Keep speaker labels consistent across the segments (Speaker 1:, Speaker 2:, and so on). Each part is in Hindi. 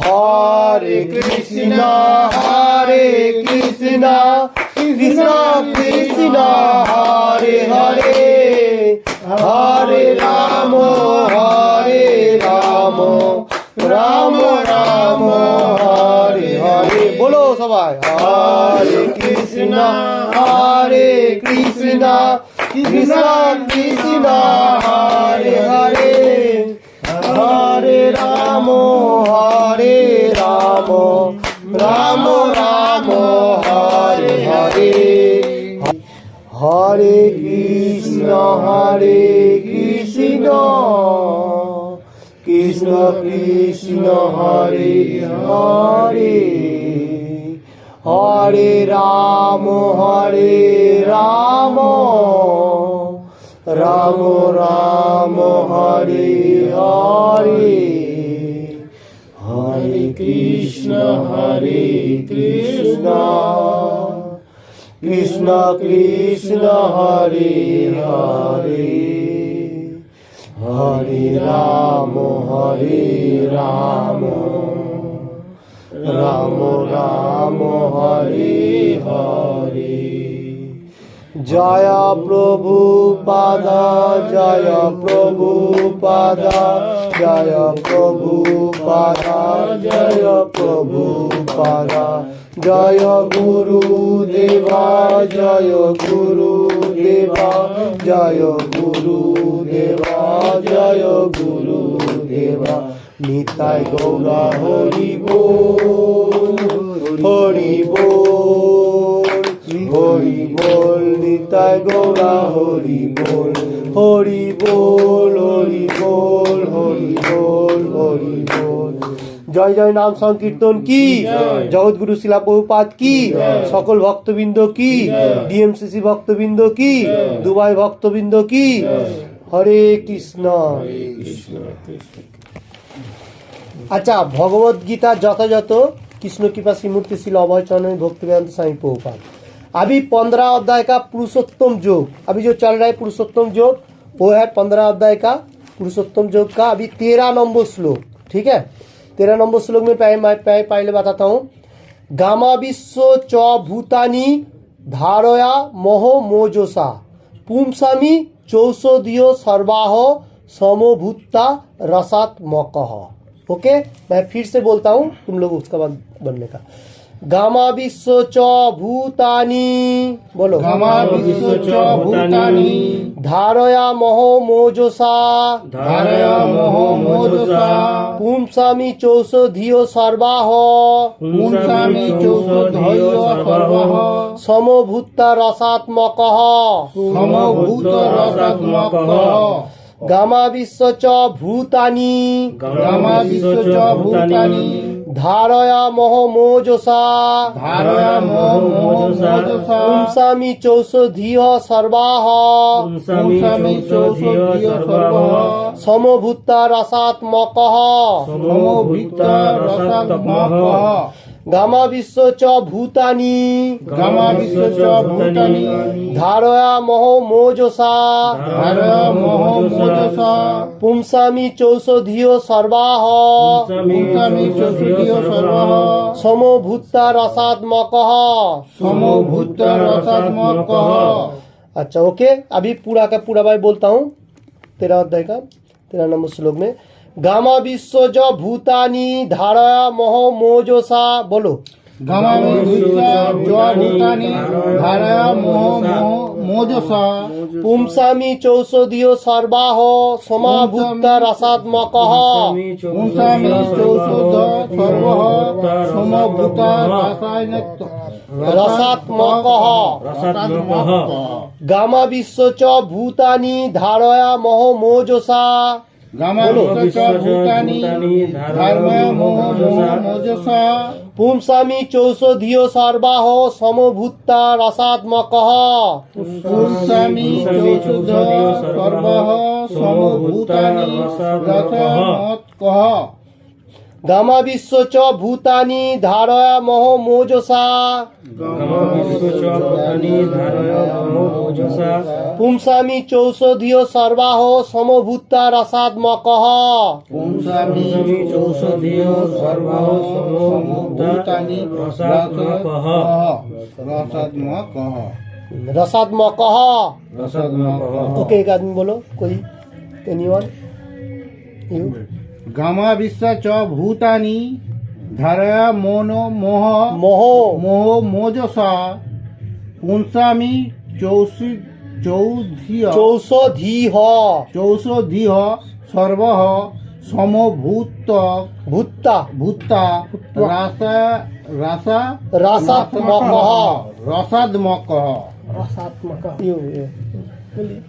Speaker 1: হরে কৃষ্ণ কৃষ্ণ কৃষ্ণ হরে হরে হরে রাম রাম রাম হরে হরে। বলো সবাই হরে কৃষ্ণ কৃষ্ণ কৃষ্ণ হরে হরে হরে রাম রাম রাম হরে হরে। হরে কৃষ্ণ কৃষ্ণ কৃষ্ণ হরে হরে হরে রাম রাম রাম হরে হরে হরে কৃষ্ণ কৃষ্ণ কৃষ্ণ হরে হরে হরে রাম রাম রাম হরে হরে। জয় প্রভু পাদা জয় প্রভু পাদা জয় প্রভু পাদা জয় প্রভু পাদা জয় গুরু দেবা জয় গুরু দেবা জয় গুরু দেবা জয় গুরু দেবা। নিতাই গৌরা হরি বল হরি বল হরি বল নিতাই গৌরা হরি বল হরি বল হরি বল হরি বল হরি বল। জয় জয় নাম সংকীর্তন কি, জগৎগুরু শিলা প্রভুপাদ কি, সকল ভক্তবৃন্দ কি, ডিএমসিসি ভক্তবৃন্দ কি, দুবাই ভক্তবৃন্দ কি। হরে কৃষ্ণ। আচ্ছা, ভগবত गीता যথাযথ कृष्ण कृपा श्रीमूर्ति श्री अभय चरण भक्तिवेदांत स्वामी प्रभुपाद। अभी 15 अध्याय का पुरुषोत्तम योग, अभी जो चल रहा है पुरुषोत्तम योग वो है 15 अध्याय का पुरुषोत्तम योग का अभी 13 नंबर श्लोक। ठीक है, 13 नंबर श्लोक में पहले बताता हूँ। गामा विश्व च भूतानी धारया मोह मोजोसा पुंसामी चौषधियो सर्वाह समभूता रसात्मकः। ओके, मैं फिर से बोलता हूँ, तुम लोग उसका बाद बनने का। गामा विश्व च भूतानी, बोलो
Speaker 2: गामा विश्व च भूतानी
Speaker 1: धारया मोह मोजोसा पुंसामी चौषधियो सर्वाह समभूता रसात्मकः। गामा विश्व च भूतानी धारया मोह मोजसा पुंसामी चौषधियो सर्वाह समभूता रसात्मकः। गामा विश्व च भूतानी धारया मोह मोजसा पुंसामी चौषधियो सर्वाह समभूता रसात्मकः। अच्छा, ओके, अभी पूरा का पूरा भाई बोलता हूँ 13 अध्याय का 13 नंबर श्लोक में। गामा विश्व ज भूतानी धारया मोह मोजसा, बोलो
Speaker 2: गामा विश्व ज भूतानी धारया मोह मोजसा
Speaker 1: पुंसामी चौषधियो सर्वाह समभूता रसात्मकः। रसात्मकः। गामा विश्व च भूतानी धारया मोह मोजसा
Speaker 2: गामा विश्व च भूतानी धारया मोह मोजसा
Speaker 1: पुंसामी चौषधियो सर्वाह समभूता रसात्मकः।
Speaker 2: पुंसामी चौषधियो सर्वाह समभूतानि रसात्मकः।
Speaker 1: गामा विश्व च भूतानि धारयामह मोजसा पुंसामि चौषधियो सर्वाहो समभूता रसात्मकः
Speaker 2: पुंसामि चौषधियो सर्वाहो समभूतानि रसात्मकः
Speaker 1: रसात्मकः। ओके, एक आदमी बोलो, कोई एनीवन? यू?
Speaker 2: गामा विश्व च भूतानि धारया मोनो मोह
Speaker 1: मोहो
Speaker 2: मोह मोजसा पुंसामि चौषधिय चौषधिय सर्वः समभूत
Speaker 1: भूता
Speaker 2: भूता रसात्मकः
Speaker 1: यू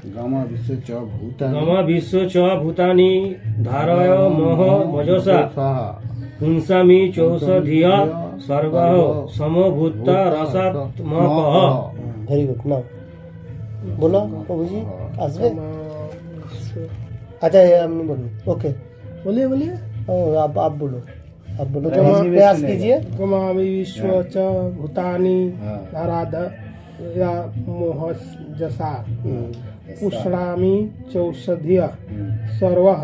Speaker 2: गामा विश्व च भूतानि
Speaker 3: भूतानि धारयामह मोजसा पुंसामि चौषधिय सर्वः समभूता रसात्मकः।
Speaker 1: Very good. नाउ बोलो बाबूजी, आसबे? अच्छा, ये हमने बोलो। ओके,
Speaker 4: बोलिए बोलिए।
Speaker 1: आप बोलो, आप बोलो, थोड़ा प्रयास कीजिए।
Speaker 4: गमामि विश्व च भूतानि धारया मोहजसा पुष्णामि चौषधिय सर्वः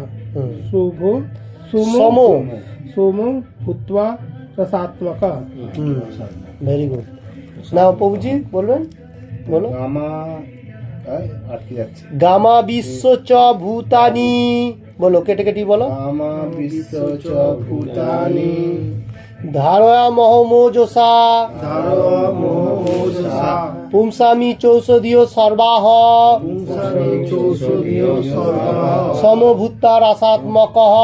Speaker 4: सोमो भूत्वा रसात्मकः।
Speaker 1: Very good. नाउ बाबूजी बोलो, बोलो। गामा विश्व च भूतानि, बोलो, केटे केटी बोलो।
Speaker 2: गामा विश्व च भूतानि
Speaker 1: धारयामह मोजसा पुंसामि चौषधियो सर्वाः समभूता रसात्मकः।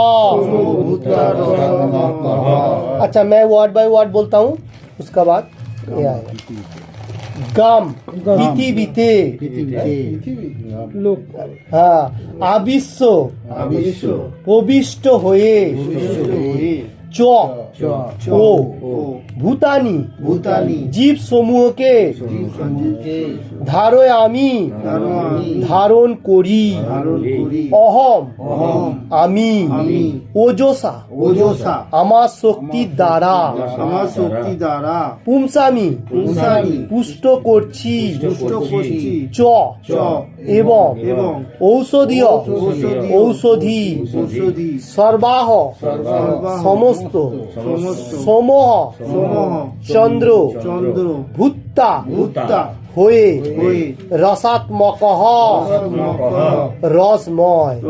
Speaker 1: अच्छा, मैं वर्ड बाय वर्ड बोलता हूँ, उसका बाद ये आएगा। गाम पृथिवीते, हाँ, आविश्व प्रविष्ट होए च ओ भूतानि जीव समूह के धारयामि धारण करी अहम आमी ओजसा आमार शक्ति द्वारा पुंसामि पुष्ट करछि च एवं औषधि सर्वाह समस्त समूह चंद्र भूता होए रसात्मकः रसमय।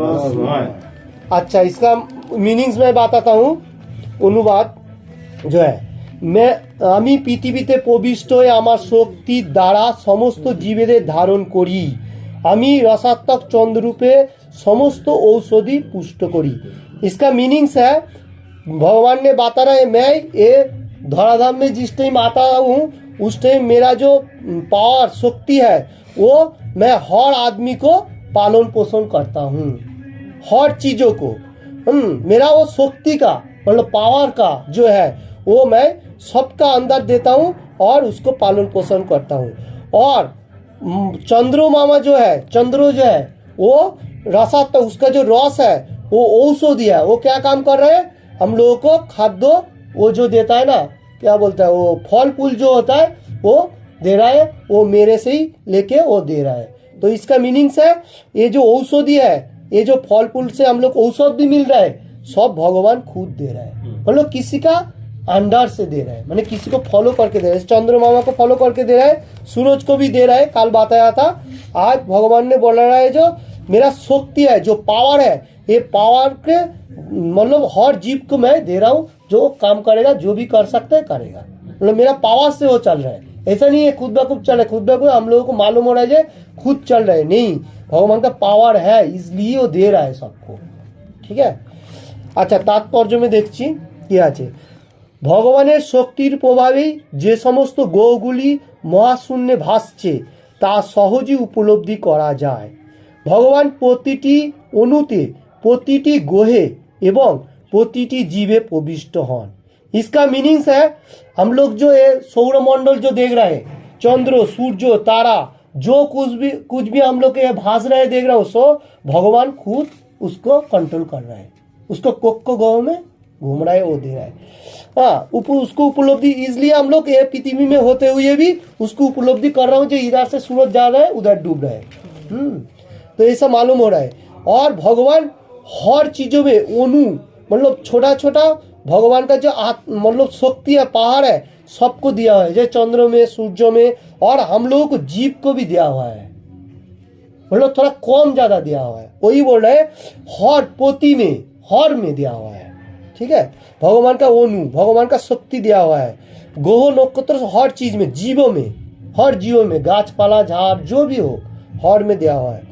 Speaker 1: अच्छा, इसका मीनिंग्स मैं बताता हूँ। अनुवाद जो है, मैं आमी पृथिवीते प्रविष्ट हয়ে আমার শক্তি দ্বারা সমস্ত জীবেদের ধারণ করি। আমি रसात्मक चंद्ररूपे समस्त औषधि पुष्ट करी। इसका मीनिंग्स है, भगवान ने बता रहा है, मैं ये धराधाम में जिस टाइम आता हूँ उस टाइम मेरा जो पावर शक्ति है वो मैं हर आदमी को पालन पोषण करता हूँ, हर चीजों को। मेरा वो शक्ति का मतलब पावर का जो है वो मैं सबका अंदर देता हूँ और उसको पालन पोषण करता हूँ। और चंद्रमा जो है, चंद्र जो है वो रसात्मक, उसका जो रस है वो औषधि है। वो क्या काम कर रहे हैं, हम लोगों को खाद्य वो जो देता है ना, क्या बोलता है, वो फल फूल जो होता है वो दे रहा है, वो मेरे से ही लेके वो दे रहा है। तो इसका मीनिंग्स है, ये जो औषधि है, ये जो फल फूल से हम लोग औषध भी मिल रहा है, सब भगवान खुद दे रहा है। मतलब किसी का अंडर से दे रहा है, माने किसी को फॉलो करके दे रहा है। चंद्रमा को फॉलो करके दे रहा है, सूरज को भी दे रहा है, कल बताया था। आज भगवान ने बोला रहा है जो मेरा शक्ति है, जो पावर है, ये पावर के मतलब हर जीव को मैं दे रहा हूँ, जो काम करेगा, जो भी कर सकता है करेगा। मतलब मेरा पावर से वो चल रहा है, ऐसा नहीं है खुद ब खुद चल रहा है। खुद ब खुद हम लोगों को मालूम हो रहा है जो खुद चल रहा है, नहीं, भगवान का पावर है, इसलिए वो दे रहा है सबको। ठीक है। अच्छा, तात्पर्य में देखছি কি আছে। ভগবানের শক্তির প্রভাবেই যে সমস্ত গ্রহগুলি মহাশূন্যে ভাসছে তা সহজেই উপলব্ধি করা যায়। ভগবান প্রতিটি অণুতে, প্রতিটি গ্রহে এবং প্রতিটি জীবে प्रविष्ट हन। इसका मीनिंग्स है, हम लोग जो है सौरमंडल जो देख रहे हैं, चंद्र, सूर्य, तारा, जो कुछ भी हम लोग के भास रहे देख रहे हो, सो भगवान खुद उसको कंट्रोल कर रहा है, उसको कोको गौ में घूम रहा है वो दे रहा है। हाँ, उसको उपलब्धि, इसलिए हम लोग ये पृथ्वी में होते हुए भी उसको उपलब्धि कर रहा हूँ जो इधर से सूरज जा रहा है उधर डूब रहा है। तो ऐसा मालूम हो रहा है। और भगवान हर चीजों में अणु मतलब छोटा छोटा भगवान का जो मतलब शक्ति है, पहाड़ है, सबको दिया हुआ है, जैसे चंद्र में, सूर्य में, और हम लोगों को जीव को भी दिया हुआ है, मतलब थोड़ा कम ज्यादा दिया हुआ है। वही बोल रहे हैं हर पोती में, हर में दिया हुआ है। ठीक है, भगवान का अणु, भगवान का शक्ति दिया हुआ है ग्रह नक्षत्र हर चीज में, जीवों में, हर जीवों में, गाछ पाला झाड़ जो भी हो हर में दिया हुआ है।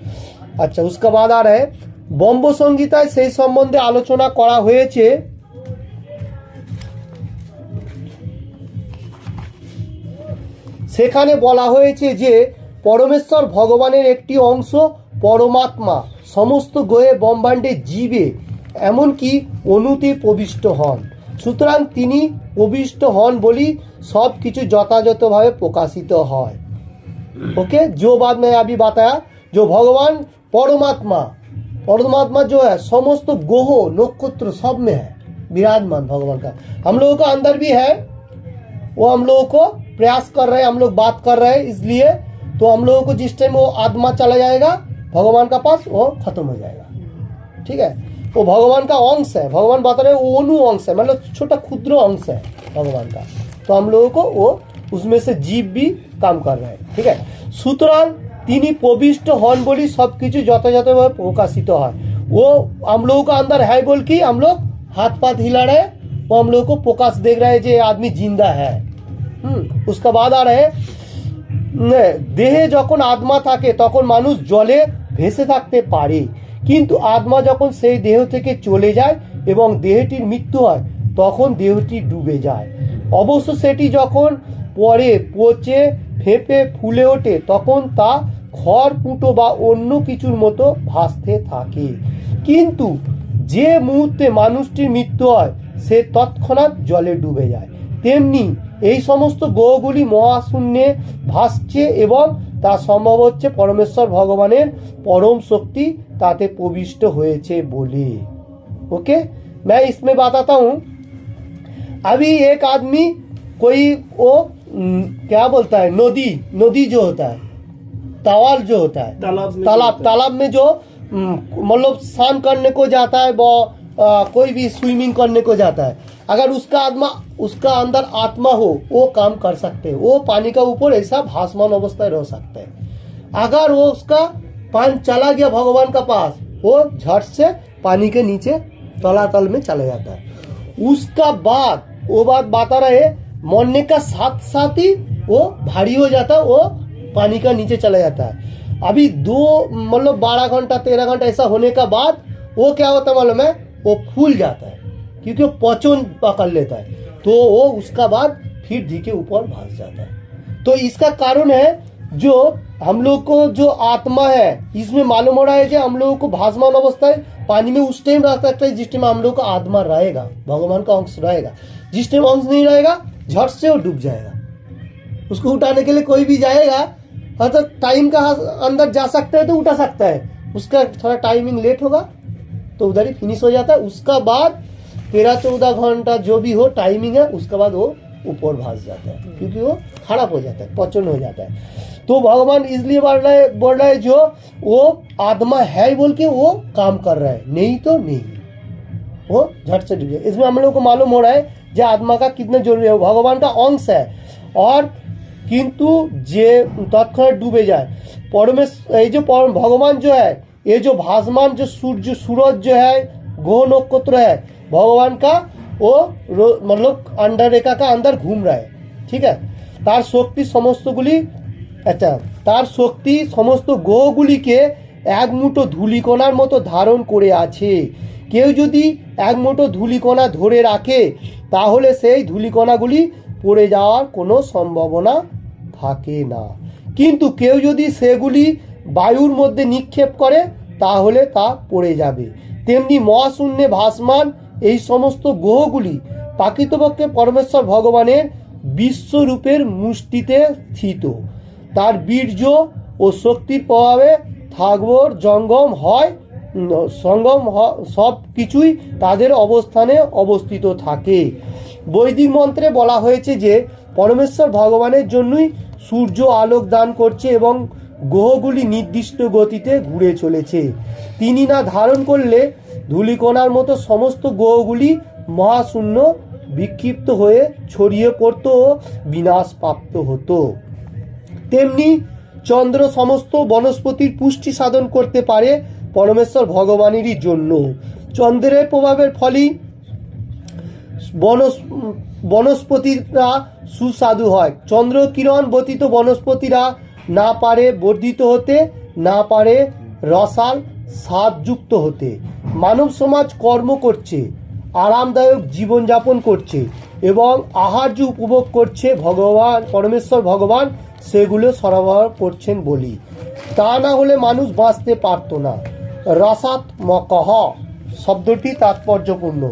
Speaker 1: अच्छा, उसके बाद आ रहे ব্রহ্ম সংহিতায় সেই সম্বন্ধে আলোচনা করা হয়েছে। সেখানে বলা হয়েছে যে পরমেশ্বর ভগবানের একটি অংশ পরমাত্মা সমস্ত গ্রহে ব্রহ্মাণ্ডে জীবে এমনকি অণুতে প্রবিষ্ট হন, সুতরাং তিনি প্রবিষ্ট হন বলি সব কিছু যথাযথভাবে প্রকাশিত হয়। ओके, जो बात मैं अभी बताया, जो भगवान परमात्मा, परमात्मा जो है समस्त ग्रह नक्षत्र सब में है विराजमान भगवान का, हम लोगों का अंदर भी है। वो हम लोगों को प्रयास कर रहे हैं, हम लोग बात कर रहे हैं, इसलिए तो हम लोगों को जिस टाइम वो आत्मा चला जाएगा भगवान का पास, वो खत्म हो जाएगा। ठीक है, वो भगवान का अंश है, भगवान बता रहे हैं वो अणु अंश है, मतलब छोटा क्षुद्र अंश है भगवान का। तो हम लोगों को वो उसमें से जीव भी काम कर रहे हैं। ठीक है, সুতরাং তিনি প্রবিষ্ট হন বলি सबकिछु যথাযথভাবে প্রকাশিত হয়। वो हम लोगों का अंदर है बोल के हम लोग हाथ पाथ हिला रहे, वो हम लोगों को प्रकाश देख रहा है যে आदमी जिंदा है। उसका बाद आ रहे দেহে যখন আত্মা থাকে তখন মানুষ জলে ভেসে থাকতে পারে, কিন্তু আত্মা যখন সেই দেহ থেকে চলে যায় এবং দেহটির মৃত্যু হয় তখন দেহটি ডুবে যায়। অবশ্য সেটি যখন পরে পচে ফেঁপে ফুলে ওঠে তখন তা খড়কুটো বা অন্য কিছুর মতো ভাসতে থাকে, কিন্তু যে মুহূর্তে মানুষটির মৃত্যু হয় সে তৎক্ষণাৎ জলে ডুবে যায়। তেমনি এই সমস্ত গ্রহগুলি মহাশূন্যে ভাসছে এবং তা সম্ভব হচ্ছে পরমেশ্বর ভগবানের পরম শক্তি তাতে প্রবিষ্ট হয়েছে বলে। ओके, मैं इसमें बताता हूँ। अभी एक आदमी कोई वो क्या बोलता है, नदी, नदी जो होता है, तालाब जो होता है, तालाब में जो मतलब स्नान करने को जाता है, कोई भी स्विमिंग करने को जाता है, अगर उसका आत्मा, उसका अंदर आत्मा हो वो काम कर सकते हैं, वो पानी का ऊपर ऐसा भासमान अवस्था रह सकते हैं। अगर वो उसका पान चला गया भगवान का पास, वो झट से पानी के नीचे तलातल में चला जाता है। उसका बाद वो बात बता रहे मरने का साथ साथ ही वो भारी हो जाता है, वो पानी का नीचे चला जाता है। अभी 2 मतलब 12 घंटा 13 घंटा ऐसा होने का बाद वो क्या होता है मालूम है, वो फूल जाता है क्योंकि वो पचन पकड़ लेता है, तो वो उसका बाद फिर धी के ऊपर भाग जाता है। तो इसका कारण है जो हम लोग को जो आत्मा है इसमें मालूम हो रहा है कि हम लोगों को भासमान अवस्था है पानी में उस टाइम रह सकता है जिस टाइम हम लोग का आत्मा रहेगा, भगवान का अंश रहेगा। जिस टाइम अंश नहीं रहेगा झट से वो डूब जाएगा। उसको उठाने के लिए कोई भी जाएगा, तो टाइम का अंदर जा सकता है तो उठा सकता है, उसका थोड़ा टाइमिंग लेट होगा तो उधर ही फिनिश हो जाता है। उसका बाद 13-14 घंटा जो भी हो टाइमिंग है, उसके बाद वो ऊपर भास जाता है क्योंकि वो खराब हो जाता है, पचन हो जाता है। तो भगवान इसलिए बोल रहा है जो वो आत्मा है बोल के वो काम कर रहा है, नहीं तो नहीं, वो झट से डूब जाए। इसमें हम लोग को मालूम हो रहा है जो आत्मा का कितना जरूरी है, भगवान का अंश है, और किंतु जे तत्क्षण डूबे जाए परमेश्वर, ये जो भगवान जो है, ये जो भासमान जो सूर्य सूरज जो है, ग्रह नक्षत्र है, भगवान का वो मतलब अंडर रेखा का अंदर घूम रहा है। ठीक है, तार शक्ति समस्त गुली, अच्छा तार शक्ति समस्त গ্রহগুলিকে এক মুঠো ধূলিকণার মতো ধারণ করে আছে। কেউ যদি এক মুঠো ধূলিকণা ধরে রাখে তাহলে সেই ধূলিকণাগুলি পড়ে যাওয়ার কোনো সম্ভাবনা থাকে না, কিন্তু কেউ যদি সেগুলি বায়ুর মধ্যে নিক্ষেপ করে তাহলে তা পড়ে যাবে। তেমনি মহাশূন্যে ভাসমান এই সমস্ত গ্রহগুলি প্রকৃতপক্ষে পরমেশ্বর ভগবানের বিশ্বরূপের মুষ্টিতে স্থিত। তার বীর্য ও শক্তির প্রভাবে থাকবর জঙ্গম হয় সঙ্গম সব কিছুই তাদের অবস্থানে অবস্থিত থাকে। বৈদিক মন্ত্রে বলা হয়েছে যে পরমেশ্বর ভগবানের জন্যই সূর্য আলোক দান করছে এবং গ্রহগুলি নির্দিষ্ট গতিতে ঘুরে চলেছে। তিনি না ধারণ করলে ধূলিকণার মতো সমস্ত গ্রহগুলি মহাশূন্য বিক্ষিপ্ত হয়ে ছড়িয়ে পড়তো ও বিনাশ প্রাপ্ত হতো। তেমনি চন্দ্র সমস্ত বনস্পতির পুষ্টি সাধন করতে পারে পরমেশ্বর ভগবানেরই জন্য। চন্দ্রের প্রভাবের ফলেই বনস্পতিরা সুস্বাদু হয়। চন্দ্র কিরণ ব্যতীত বনস্পতিরা না পারে বর্ধিত হতে, না পারে রসাল স্বাদযুক্ত হতে। মানব সমাজ কর্ম করছে, আরামদায়ক জীবনযাপন করছে এবং আহার্য উপভোগ করছে ভগবান পরমেশ্বর ভগবান সেগুলো সরবরাহ করছেন বলি। তা না হলে মানুষ বাঁচতে পারত না। রসাত্মকঃ শব্দটি তাৎপর্যপূর্ণ।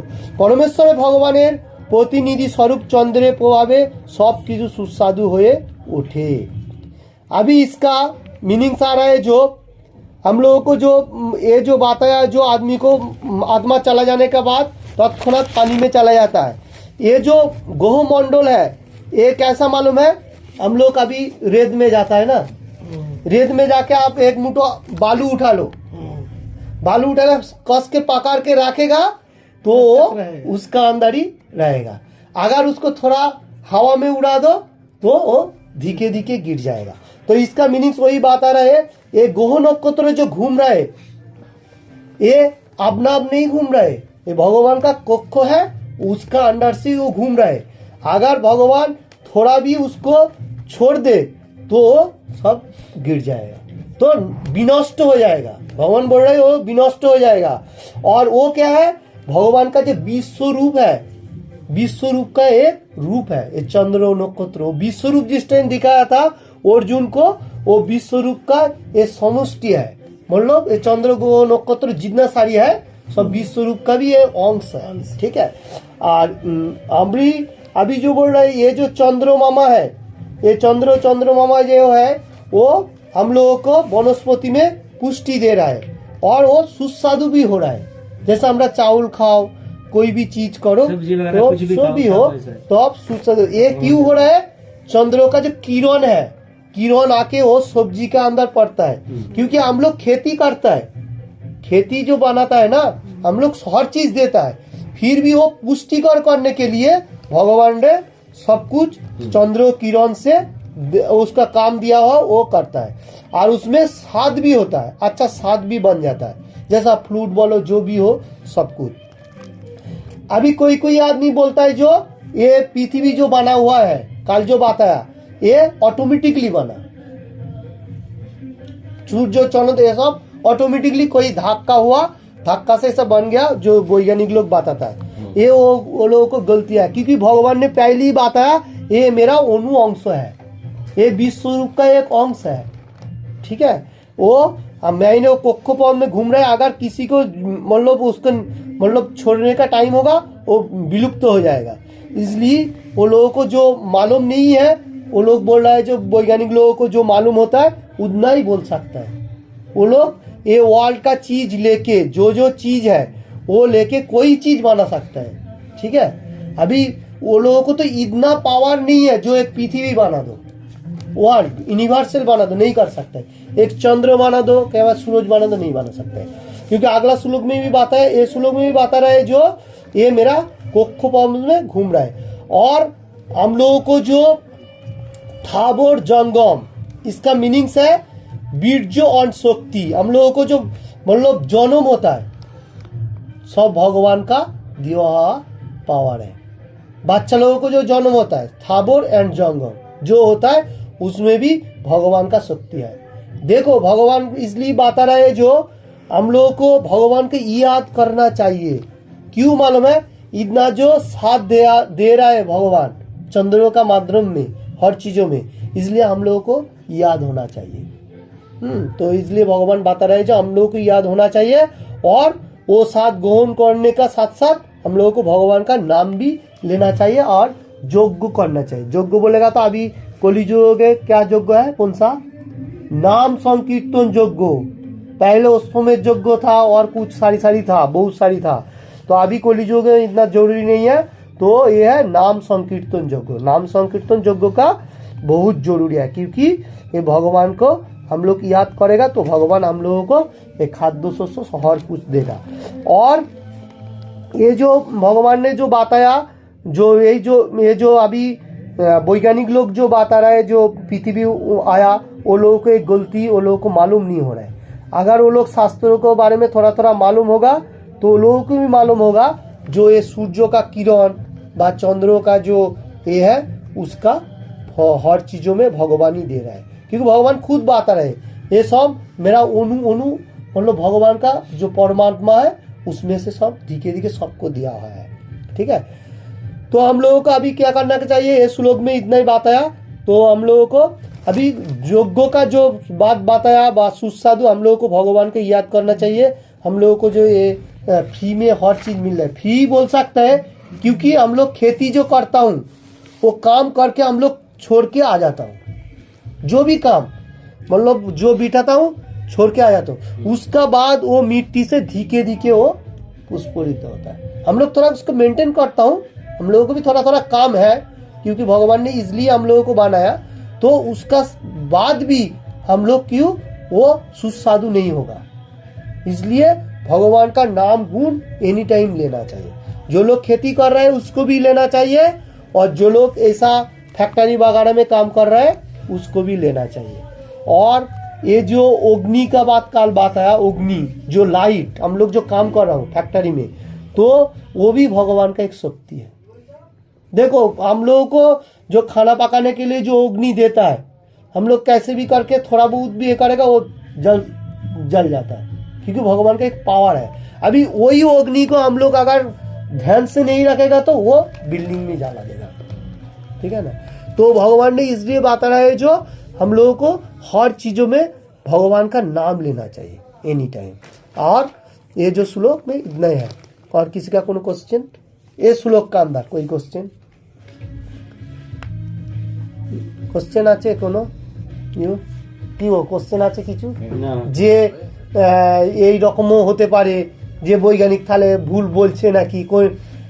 Speaker 1: পরমেশ্বর ভগবানের প্রতিনিধি স্বরূপ চंद्रेर प्रभावे सब किछु सुस्वादु हुए उठे। अभी इसका मीनिंग्स आ रहा है जो हम लोगों को जो ये जो बताया जो आदमी को आत्मा चला जाने के बाद तत्क्षणात पानी में चला जाता है। ये जो ग्रह मंडल है ये कैसा मालूम है? हम लोग अभी रेत में जाता है ना, रेत में जाके आप एक मुठो बालू उठा लो, बालू उठाकर कस के पकड़ के रखेगा तो उसका अंदर ही रहेगा। अगर उसको थोड़ा हवा में उड़ा दो तो वो धीरे धीरे गिर जाएगा। तो इसका मीनिंग्स वही बात आ रहा है। ये ग्रह नक्षत्र जो घूम रहा है ये अपना आप नहीं घूम रहा है, ये भगवान का कक्ष है, उसका अंदर से वो घूम रहा है। अगर भगवान थोड़ा भी उसको छोड़ दे तो सब गिर जाएगा, तो विनष्ट हो जाएगा। भगवान बोल रहे हो विनष्ट हो जाएगा। और वो क्या है? भगवान का जो विश्व रूप है, विश्व रूप का एक रूप है ये चंद्र नक्षत्र। विश्व रूप जिस टाइम दिखाया था अर्जुन को, वो विश्व रूप का ये समष्टि है। मतलब ये चंद्र ग्रह नक्षत्र जितना सारी है सब विश्व रूप का भी ये अंश है। ठीक है। और अभी जो बोल रहे ये जो चंद्रमामा है, ये चंद्रमामा जो है वो हम लोगों को वनस्पति में पुष्टि दे रहा है और वो सुस्वादु भी हो रहा है। जैसे हमरा चावल खाओ, कोई भी चीज करो तो जो भी हो तो आप सुस्वादु। ये क्यों हो रहा है? चंद्र का जो किरण है, किरण आके वो सब्जी का अंदर पड़ता है। क्योंकि हम लोग खेती करता है, खेती जो बनाता है ना, हम लोग हर चीज देता है, फिर भी वो पुष्टिकर करने के लिए भगवान ने सब कुछ चंद्र किरण से उसका काम दिया हुआ वो करता है। और उसमें स्वाद भी होता है, अच्छा स्वाद भी बन जाता है। जैसा फ्रूट बोलो जो भी हो सब कुछ। अभी कोई आदमी बोलता है जो ये पृथ्वी जो बना हुआ है, कल जो बताया ये ऑटोमेटिकली बना, सूर्य चंद्र ये सब ऑटोमेटिकली कोई धक्का हुआ, धक्का से सब बन गया, जो वैज्ञानिक लोग बताता है। ये वो लोगों को गलती है, क्योंकि भगवान ने पहले ही बताया ये मेरा अणु अंश है, ये विश्व रूप का एक अंश है। ठीक है। वो मैंने कक्षपथ में घूम रहे, अगर किसी को मतलब उसको मतलब छोड़ने का टाइम होगा वो विलुप्त हो जाएगा। इसलिए वो लोगों को जो मालूम नहीं है वो लोग बोल रहा है, जो वैज्ञानिक लोगों को जो मालूम होता है उतना ही बोल सकता है। वो लोग ये वर्ल्ड का चीज लेके जो चीज है वो लेके कोई चीज बना सकता है। ठीक है। अभी वो लोगों को तो इतना पावर नहीं है जो एक पृथ्वी बना दो, वर्ल्ड यूनिवर्सल बना दो, नहीं कर सकते। एक चंद्र बना दो, क्या बात सूरज बना दो, नहीं बना सकते। क्योंकि अगला श्लोक में भी बात है, ये श्लोक में भी बता रहा है जो ये मेरा कक्षपथ में घूम रहा है। और हम लोगों को जो थाबोर जंगम, इसका मीनिंग्स है बीर्ज और शक्ति। हम लोगों को जो मतलब जन्म होता है सब भगवान का दिया हुआ पावर है। बच्चा लोगों को जो जन्म होता है थाबोर एंड जंगम जो होता है उसमें भी भगवान का शक्ति है। देखो भगवान इसलिए बता रहा है जो हम लोगों को भगवान को याद करना चाहिए। क्यों मालूम है? इतना जो साथ दे रहा है भगवान चंद्रों का माध्यम में हर चीजों में, इसलिए हम लोगों को याद होना चाहिए। तो इसलिए भगवान बता रहे हैं जो हम लोगों को याद होना चाहिए और वो साथ ग्रहण करने का साथ साथ हम लोगों को भगवान का नाम भी लेना चाहिए और यज्ञ करना चाहिए। यज्ञ बोलेगा तो अभी कलियुग है, क्या यज्ञ है? कौन सा? नाम संकीर्तन यज्ञ। पहले अश्वमेध यज्ञ था और कुछ सारी था, बहुत सारी था। तो अभी कलियुग में इतना जरूरी नहीं है। तो ये है नाम संकीर्तन यज्ञ। नाम संकीर्तन यज्ञ का बहुत जरूरी है, क्योंकि ये भगवान को हम लोग याद करेगा तो भगवान हम लोगों को एक खाद्य शस्त्र हर कुछ देगा। और ये जो भगवान ने जो बताया, जो ये जो अभी वैज्ञानिक लोग जो बता रहा है, जो पृथ्वी आया, वो लोगों को एक गलती, वो लोगों को मालूम नहीं हो रहा है। अगर वो लोग शास्त्रों के बारे में थोड़ा थोड़ा मालूम होगा तो लोगों को भी मालूम होगा जो ये सूर्यों का किरण व चंद्रों का जो ये है उसका हर चीजों में भगवान ही दे रहा है, क्योंकि भगवान खुद बता रहे ये सब मेरा अनु मतलब भगवान का जो परमात्मा है उसमें से सब धीरे धीरे सबको दिया हुआ है। ठीक है, तो हम लोगों को अभी क्या करना चाहिए, इस श्लोक में इतना ही बताया। तो हम लोगों को अभी यज्ञों का जो बात बताया सुस्वादु, हम लोगों को भगवान को याद करना चाहिए। हम लोगों को जो ये फ्री में हर चीज मिल रहा है, फ्री बोल सकता है क्योंकि हम लोग खेती जो करता हूँ वो काम करके हम लोग छोड़ के आ जाता हूँ। जो भी काम मतलब जो बिठाता हूँ छोड़ के आ जाता हूँ, उसका बाद वो मिट्टी से धीके धीके वो पुष्पित होता है। हम लोग थोड़ा उसको मेंटेन करता हूँ, हम लोगों को भी थोड़ा थोड़ा काम है क्योंकि भगवान ने इसलिए हम लोगों को बनाया। तो उसका बाद भी हम लोग क्यों वो सुस्वादु नहीं होगा, इसलिए भगवान का नाम गुण एनी टाइम लेना चाहिए। जो लोग खेती कर रहे हैं उसको भी लेना चाहिए, और जो लोग ऐसा फैक्ट्री वगैरह में काम कर रहे हैं उसको भी लेना चाहिए। और ये जो अग्नि का बात आया, अग्नि जो लाइट हम लोग जो काम कर रहा हूँ फैक्ट्री में, तो वो भी भगवान का एक शक्ति है। देखो हम लोगों को जो खाना पकाने के लिए जो अग्नि देता है, हम लोग कैसे भी करके थोड़ा बहुत भी ये करेगा वो जल जाता है, क्योंकि भगवान का एक पावर है। अभी वही अग्नि को हम लोग अगर ध्यान से नहीं रखेगा तो वो बिल्डिंग में जला देगा। ठीक है ना, तो भगवान ने इसलिए बता रहा है जो हम लोगों को हर चीजों में भगवान का नाम लेना चाहिए एनी टाइम। और ये जो श्लोक में इतना ही है। और किसी का कोनो क्वेश्चन ये श्लोक का अंदर कोई কোশ্চেন আছে কোনো কি কোশ্চেন আছে কিছু যে এই রকমও হতে পারে যে বৈজ্ঞানিক তাহলে ভুল বলছে নাকি, कोई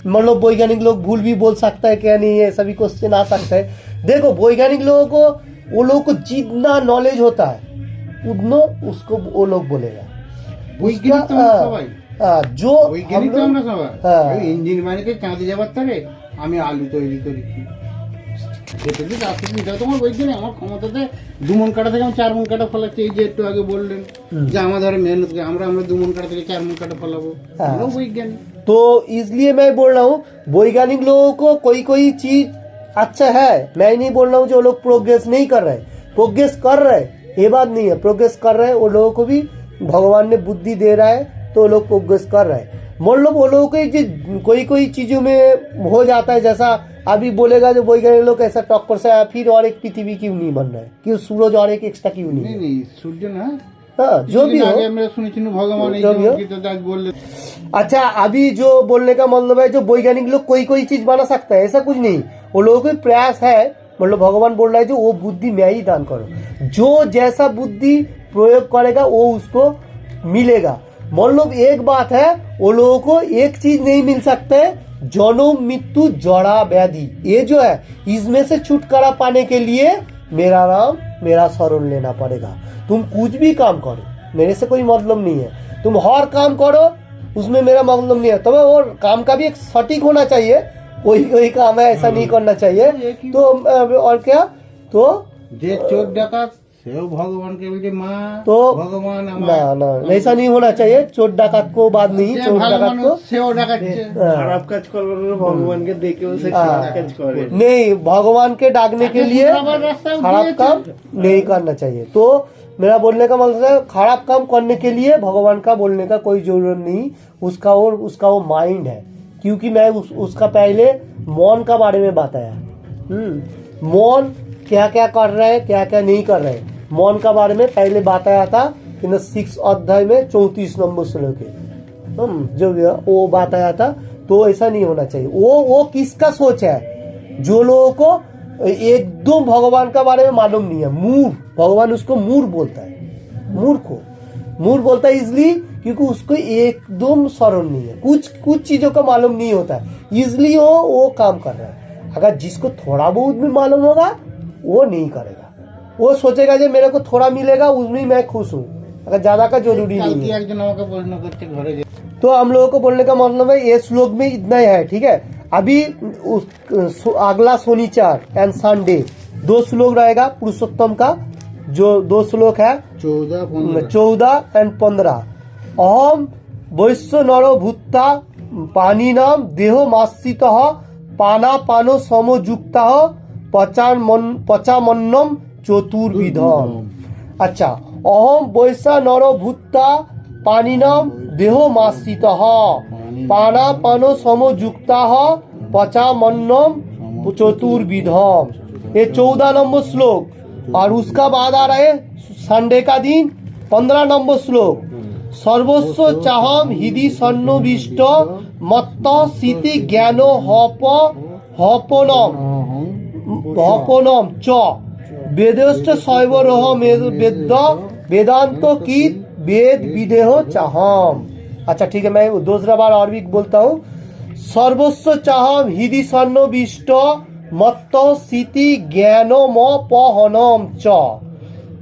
Speaker 1: मतलब वैज्ञानिक लोग भूल भी बोल सकता है क्या नहीं, ये सभी क्वेश्चन आ सकता है। देखो वैज्ञानिक लोगों को वो लोगों को जितना नॉलेज होता है उतना उसको वो लोग बोलेगा।
Speaker 2: বৈজ্ঞানিক তো আমরা সবাই,
Speaker 1: जो
Speaker 2: বৈজ্ঞানিক তো আমরা সবাই। ইঞ্জিন বানিয়ে চাঁদে যাবার থাকে আমি আলু তৈরি করেছি, খেতে দিতে আসতে দিতে তোমার বৈজ্ঞানিক আমার ক্ষমতাতে 2 মণ কাটা থেকে আমি 4 মণ কাটা ফলাচ্ছি। এই যে একটু আগে বললেন যে আমাদের মেহনত করে আমরা 2 মণ কাটা থেকে 4 মণ কাটা ফলাবো, আমরাও বৈজ্ঞানিক।
Speaker 1: तो इसलिए मैं बोल रहा हूँ वैज्ञानिक लोगों को कोई चीज अच्छा है, मैं नहीं बोल रहा हूँ जो लोग प्रोग्रेस नहीं कर रहे, प्रोग्रेस कर रहे, ये बात नहीं है। प्रोग्रेस कर रहे वो लोगों को भी भगवान ने बुद्धि दे रहा है तो वो लोग प्रोग्रेस कर रहे हैं। मतलब वो लोगों को कोई चीजों में हो जाता है, जैसा अभी बोलेगा जो वैज्ञानिक लोग ऐसा टक्कर से आया, फिर और एक पृथ्वी क्यों नहीं बन रहा है, क्यों सूरज और एक एक्स्ट्रा क्यों नहीं?
Speaker 2: नहीं सूर्य ना,
Speaker 1: हाँ जो भी हो
Speaker 2: আমরা শুনেছি ভগবান এই
Speaker 1: जो भी हो।
Speaker 2: গীতা দাস বললেন।
Speaker 1: अच्छा अभी जो बोलने का मतलब है जो वैज्ञानिक लोग कोई चीज बना सकता है ऐसा कुछ नहीं, वो लोगों का प्रयास है। मतलब भगवान बोल रहा है जो वो बुद्धि मैं ही दान करो, जो जैसा बुद्धि प्रयोग करेगा वो उसको मिलेगा। मतलब एक बात है वो लोगों को एक चीज नहीं मिल सकते, जन्म मृत्यु जड़ा व्याधि, ये जो है इसमें से छुटकारा पाने के लिए मेरा नाम मेरा शरण लेना पड़ेगा। तुम कुछ भी काम करो मेरे से कोई मतलब नहीं है, तुम हर काम करो उसमें मेरा मतलब नहीं है। तुम्हें और काम का भी एक सटीक होना चाहिए, कोई काम है ऐसा नहीं करना चाहिए। तो और क्या तो
Speaker 2: যে চোর ডাকাত সেও ভগবানকে বলছে মা
Speaker 1: तो
Speaker 2: ভগবান
Speaker 1: ना
Speaker 2: আমার,
Speaker 1: ना ऐसा नहीं होना चाहिए। चोर डाकत को बात नहीं,
Speaker 2: যে
Speaker 1: चोर
Speaker 2: ভালো
Speaker 1: डाकत को
Speaker 2: মানুষ সেও ডাকাচ্ছে।
Speaker 1: हाँ।
Speaker 4: খারাপ কাজ করবার জন্য ভগবানকে ডেকেও সে খারাপ কাজ করে।
Speaker 1: नहीं भगवान के डाकने के लिए
Speaker 2: আবার রাস্তায়
Speaker 1: खराब
Speaker 2: দিয়েছে।
Speaker 1: काम नहीं करना चाहिए। तो मेरा बोलने का मतलब है खराब काम करने के लिए भगवान का बोलने का कोई जरूरत नहीं, उसका वो माइंड है। क्योंकि मैं उसका पहले मौन का बारे में बताया, मौन क्या क्या कर रहे हैं क्या क्या नहीं कर रहे, मौन का बारे में पहले बताया था कि 6 अध्याय में 34 नंबर श्लोक है, जो भी है वो बताया था। तो ऐसा नहीं होना चाहिए। वो किसका सोच है, जो लोगों को एकदम भगवान का बारे में मालूम नहीं है, मूर्ख, भगवान उसको मूर्ख बोलता है, मूर्ख को मूड बोलता है इजली क्योंकि उसको एकदम स्मरण नहीं है, कुछ चीजों का मालूम नहीं होता है, इजली वो काम कर रहा है। अगर जिसको थोड़ा बहुत भी मालूम होगा वो नहीं करेगा, वो सोचेगा जो मेरे को थोड़ा मिलेगा उसमें मैं खुश हूँ, अगर ज्यादा का जरूरी नहीं है।
Speaker 2: একজন আমাকে প্রশ্ন করছে ঘরে যে
Speaker 1: तो हम लोगों को बोलने का मतलब है ये श्लोक में इतना ही है, ठीक है। अभी अगला शनिवार एंड संडे 2 श्लोक रहेगा पुरुषोत्तम का, जो 2 श्लोक है 14 एंड 15। अहम वैश्य नरो भूता पानी नाम देहो मासित पाना पानो समयुक्त पचामन्नम चतुर्विधम। अच्छा, अहम वैश्य नरो भूता पानी नाम देहो मासित पाना पानो समयुक्त पचामन्नम चतुर्विधम। ये 14 नंबर श्लोक। और उसका बाद आ रहा है संडे का दिन 15 नंबर श्लोक। सर्वस्व चाहम हृदि सन्निविष्ट मत्त सीति ज्ञानो हपनम च वेदश्च शैवरोह वेद वेदांत की वेद विदेह चाहम। अच्छा ठीक है, मैं दूसरा बार और भी बोलता हूँ। सर्वस्व चाहम हृदि सन्निविष्ट मत्त सीति ज्ञानमपहनम च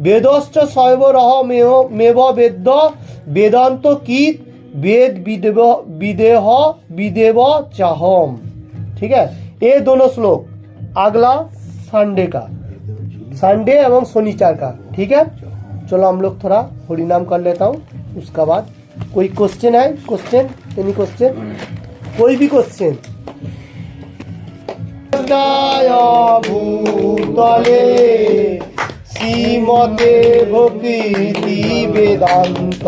Speaker 1: वेदश्च शैवरोह मेव वेद वेदांत की वेद विदेह विदेव चाहम। ठीक है, ये दोनों श्लोक अगला संडे का, संडे एवं शनिवार का। ठीक है, चलो हम लोग थोड़ा हरिनाम कर लेता हूँ, उसका बाद कोई क्वेश्चन है? क्वेश्चन, एनी क्वेश्चन, कोई भी क्वेश्चन? भूतले श्रीमते भक्ति वेदांत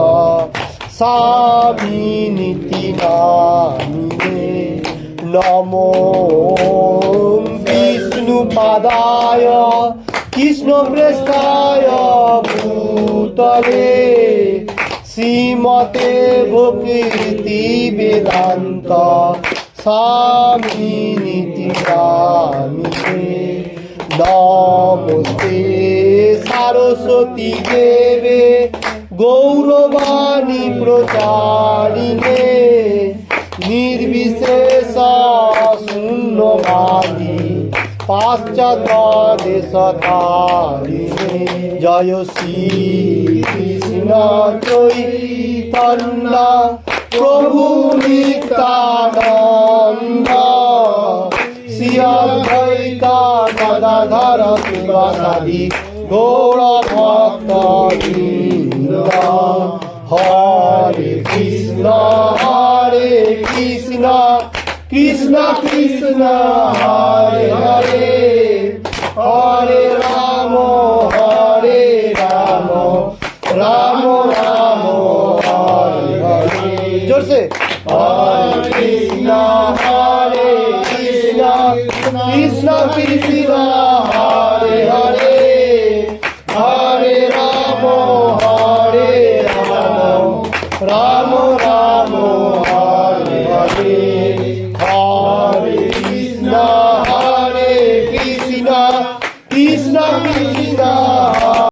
Speaker 1: स्वामी नीति नामिने नमो विष्णुपादाय कृष्णप्रेष्ठाय भूतले श्रीमते भक्ति वेदांत स्वामी नीति नामिने नमस्ते सरस्वती देवे गौरवाणी प्रचारिणे निर्विशेष शून्यवादी पाश्चात्य देशधारिणे। जय श्री कृष्ण चैतन्य प्रभु नित्यानंद श्री अद्वैता गदाधर शिवासादि गौर भक्तवृंद। हरे कृष्ण कृष्ण कृष्ण हरे हरे हरे राम राम राम हरे हरे। जोर से हरे कृष्ण कृष्ण कृष्ण हरे हरे हरे राम राम